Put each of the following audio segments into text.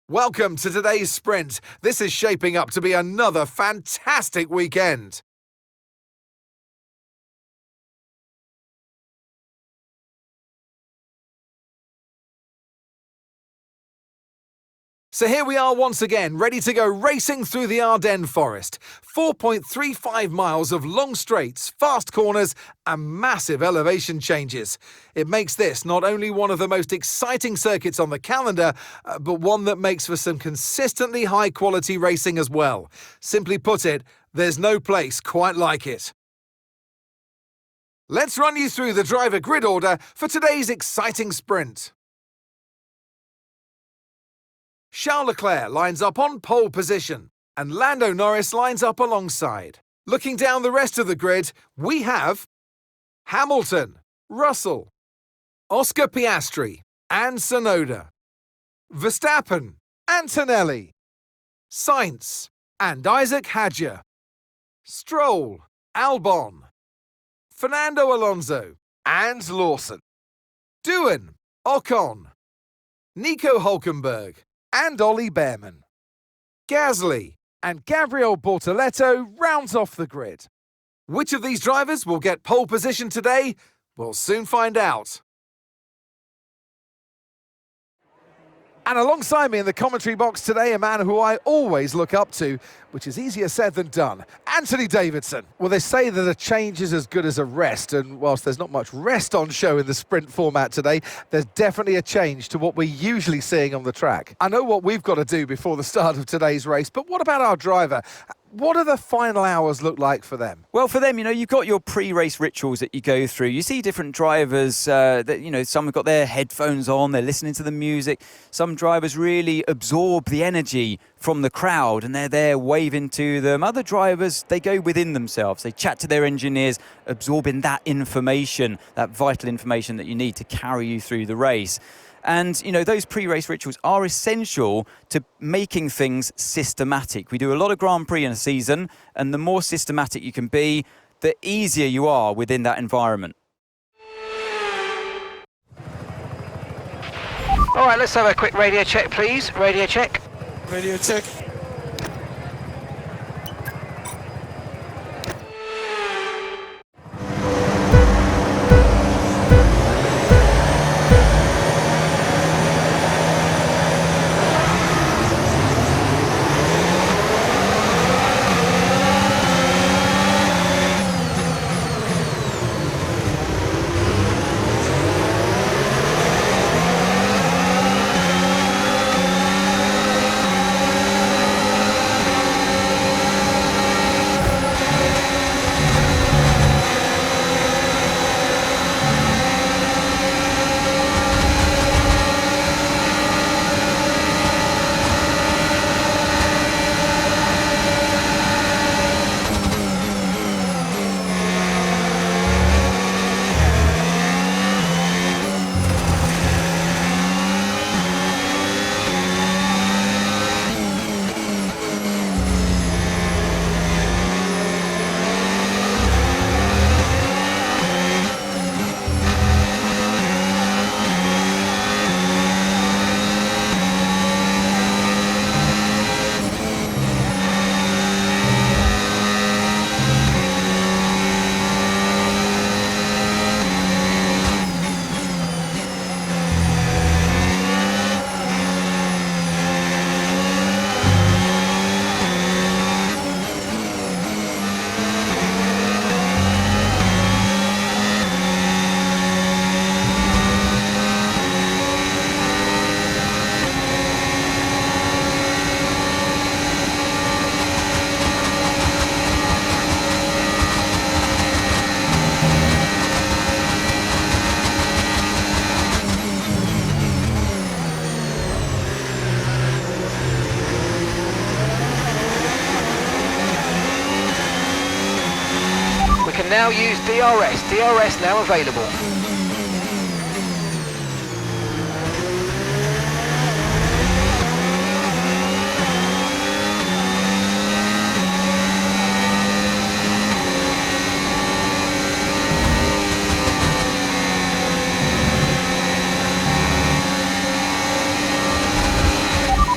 Welcome to today's sprint. This is shaping up to be another fantastic weekend. So here we are once again, ready to go racing through the Ardennes forest. 4.35 miles of long straights, fast corners and massive elevation changes. It makes this not only one of the most exciting circuits on the calendar, but one that makes for some consistently high-quality racing as well. Simply put it, there's no place quite like it. Let's run you through the driver grid order for today's exciting sprint. Charles Leclerc lines up on pole position, and Lando Norris lines up alongside. Looking down the rest of the grid, we have Hamilton, Russell, Oscar Piastri, and Tsunoda, Verstappen, Antonelli, Sainz, and Isaac Hadjar, Stroll, Albon, Fernando Alonso, and Lawson, Doohan, Ocon, Nico Hülkenberg, and Ollie Behrman. Gasly and Gabriel Bortoleto rounds off the grid. Which of these drivers will get pole position today? We'll soon find out. And alongside me in the commentary box today, a man who I always look up to, which is easier said than done, Anthony Davidson. Well, they say that a change is as good as a rest, and whilst there's not much rest on show in the sprint format today, there's definitely a change to what we're usually seeing on the track. I know what we've got to do before the start of today's race, but what about our driver? What do the final hours look like for them? Well, for them, you've got your pre-race rituals that you go through. You see different drivers that, some have got their headphones on, they're listening to the music. Some drivers really absorb the energy from the crowd and they're there waving to them. Other drivers, they go within themselves. They chat to their engineers, absorbing that information, that vital information that you need to carry you through the race. And, those pre-race rituals are essential to making things systematic. We do a lot of Grand Prix in a season, and the more systematic you can be, the easier you are within that environment. All right, let's have a quick radio check, please. Radio check. Radio check. Now use DRS. DRS now available.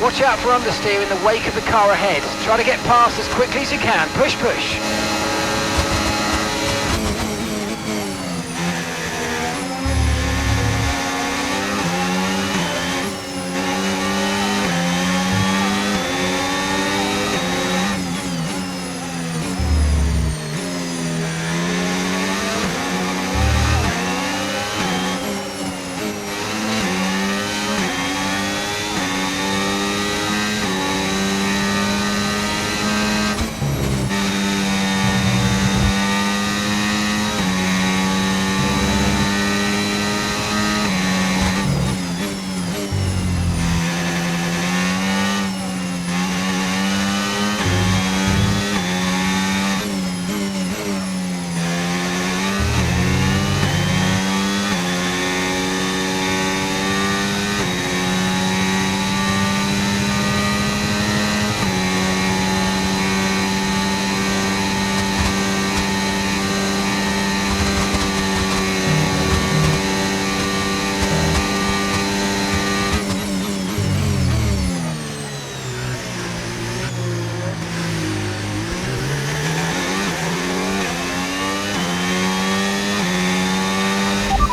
Watch out for understeer in the wake of the car ahead. Try to get past as quickly as you can. Push, push.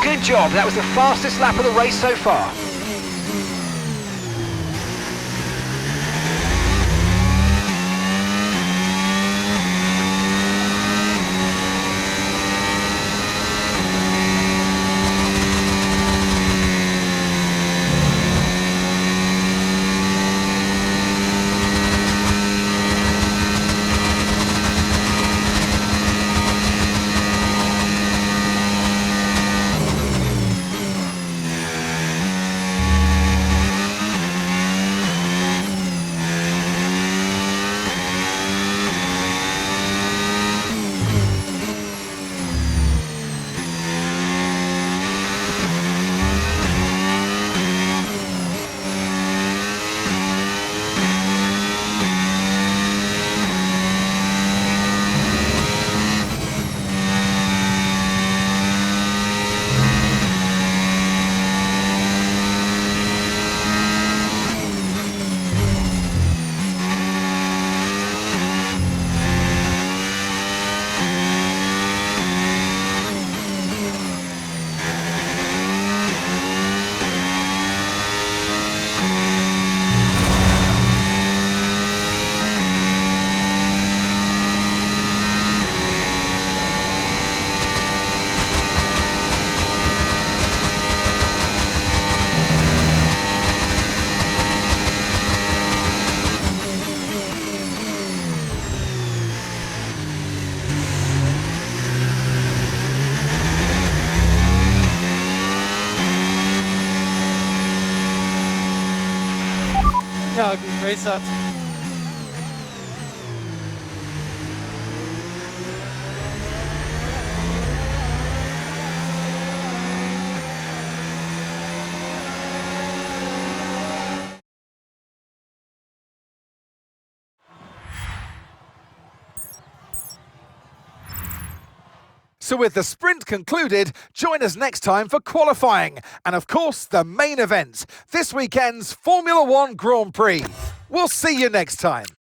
Good job, that was the fastest lap of the race so far. Ja, Race hat. So with the sprint concluded, join us next time for qualifying and of course the main event, this weekend's Formula One Grand Prix. We'll see you next time.